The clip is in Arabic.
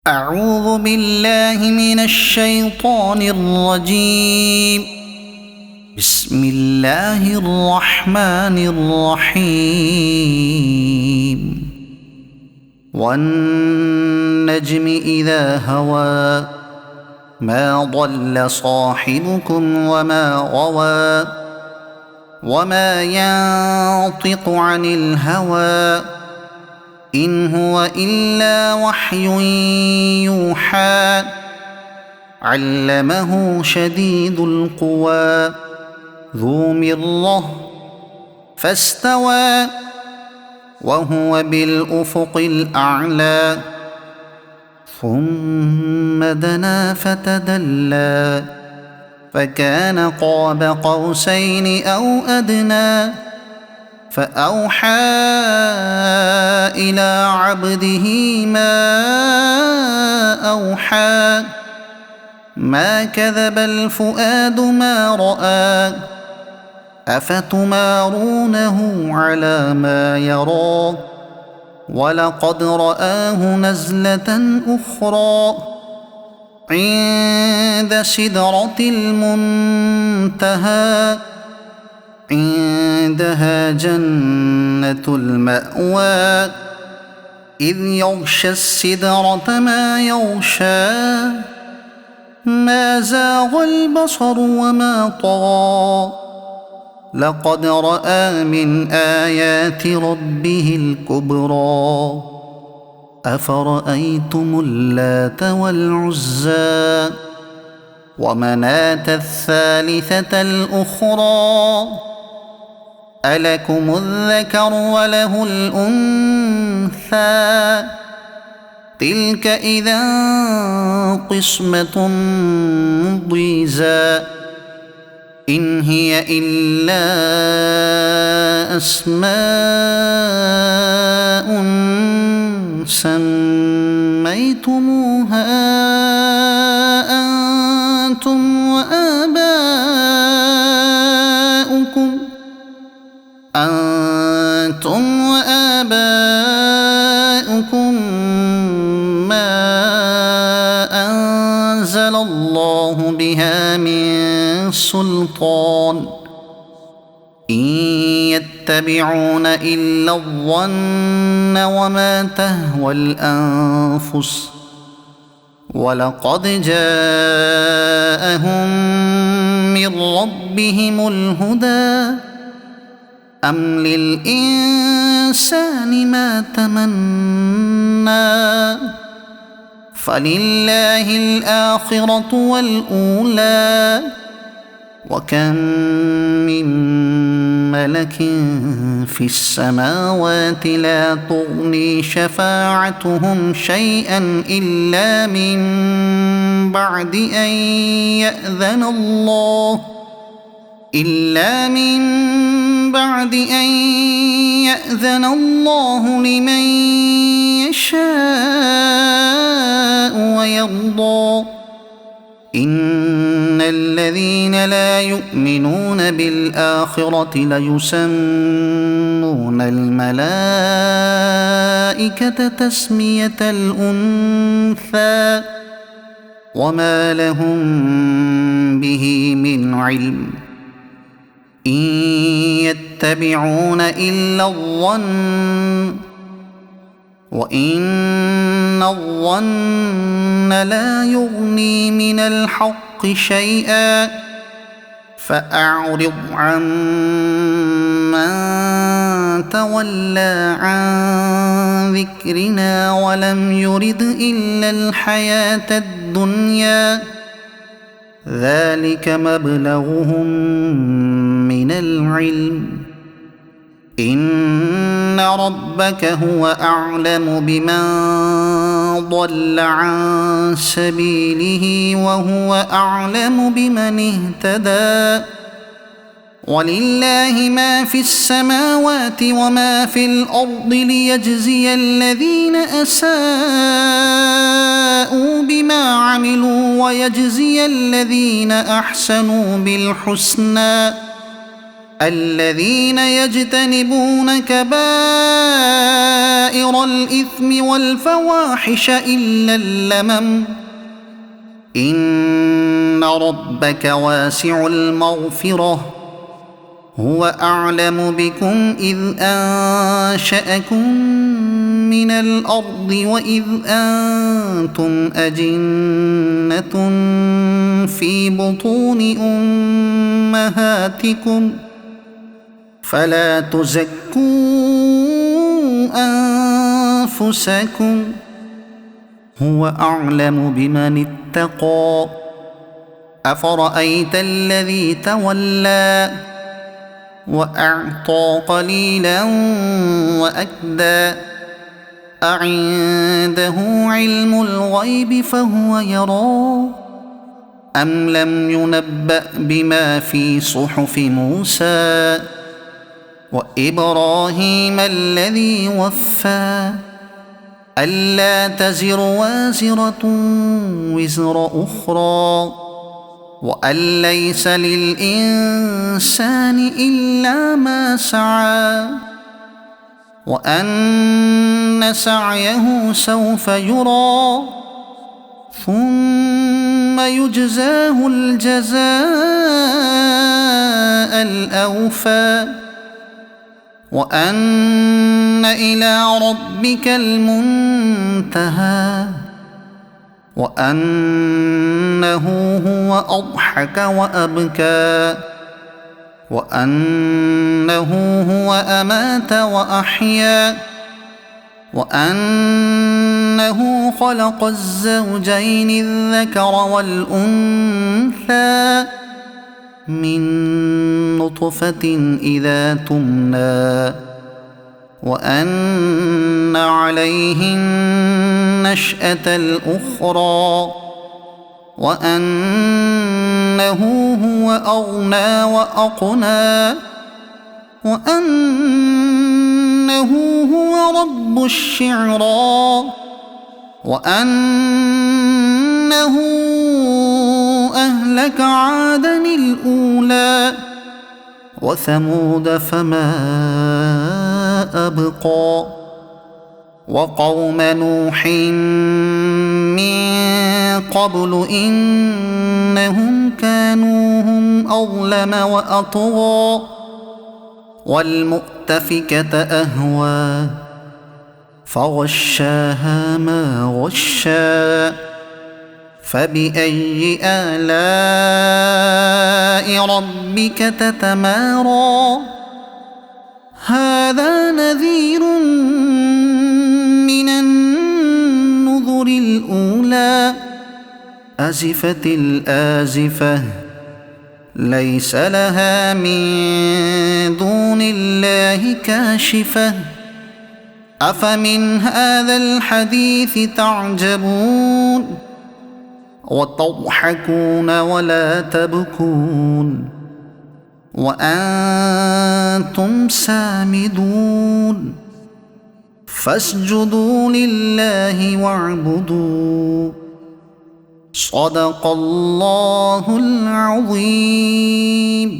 أعوذ بالله من الشيطان الرجيم. بسم الله الرحمن الرحيم. والنجم إذا هوى ما ضل صاحبكم وما غوى وما ينطق عن الهوى إن هو إلا وحي يوحى علمه شديد القوى ذو مرة فاستوى وهو بالأفق الأعلى ثم دنا فتدلى فكان قاب قوسين أو أدنى فأوحى إلى عبده ما أوحى ما كذب الفؤاد ما رأى أفتمارونه على ما يرى ولقد رآه نزلة أخرى عند سدرة المنتهى عندها جنة المأوى إذ يغشى السدرة ما يغشى ما زاغ البصر وما طغى لقد رأى من آيات ربه الكبرى أفرأيتم اللات والعزى ومناة الثالثة الأخرى ألكم الذكر وله الأنثى تلك إذا قسمة ضيزى إن هي إلا أسماء سميتموها أنتم وآباؤكم ما أنزل الله بها من سلطان إن يتبعون إلا الظن وما تهوى الأنفس ولقد جاءهم من ربهم الهدى أم للإنسان ما تمنى فلله الآخرة والأولى وكم من ملك في السماوات لا تغني شفاعتهم شيئا إلا من بعد أن يأذن الله لمن يشاء ويرضى إن الذين لا يؤمنون بالآخرة ليسمون الملائكة تسمية الأنثى وما لهم به من علم إن يتبعون إلا الظن وإن الظن لا يغني من الحق شيئا فأعرض عمن تولى عن ذكرنا ولم يرد إلا الحياة الدنيا ذلك مبلغهم من العلم إن ربك هو أعلم بمن ضل عن سبيله وهو أعلم بمن اهتدى ولله ما في السماوات وما في الأرض ليجزي الذين أساءوا بما عملوا ويجزي الذين أحسنوا بالحسنى الذين يجتنبون كبائر الإثم والفواحش إلا اللمم إن ربك واسع المغفرة هو أعلم بكم إذ أنشأكم من الأرض وإذ أنتم أجنة في بطون أمهاتكم فلا تزكوا أنفسكم هو أعلم بمن اتقى أفرأيت الذي تولى وأعطى قليلا وأكدى أعنده علم الغيب فهو يرى أم لم ينبأ بما في صحف موسى وإبراهيم الذي وفى ألا تزر وازرة وزر أخرى وأن ليس للإنسان إلا ما سعى وأن سعيه سوف يرى ثم يجزاه الجزاء الأوفى وأن إلى ربك المنتهى وأنه هو أضحك وأبكى وأنه هو أمات وأحيا وأنه خلق الزوجين الذكر والأنثى من نطفة إذا تمنى وأن عليه النشأة الأخرى وأنه هو أغنى وأقنى وأنه هو رب الشعرى وأنه أهلك عادا الأولى وثمود فما أبقى وقوم نوح من قبل إنهم كانوا هم أظلم وأطغى والمؤتفكة أهوى فغشاها ما غشا فبأي آلاء ربك تتمارى هذا نذير من النذر الأولى أزفت الآزفة ليس لها من دون الله كاشفة أفمن هذا الحديث تعجبون وتضحكون ولا تبكون وأنتم سامدون فاسجدوا لله واعبدوا صدق الله العظيم.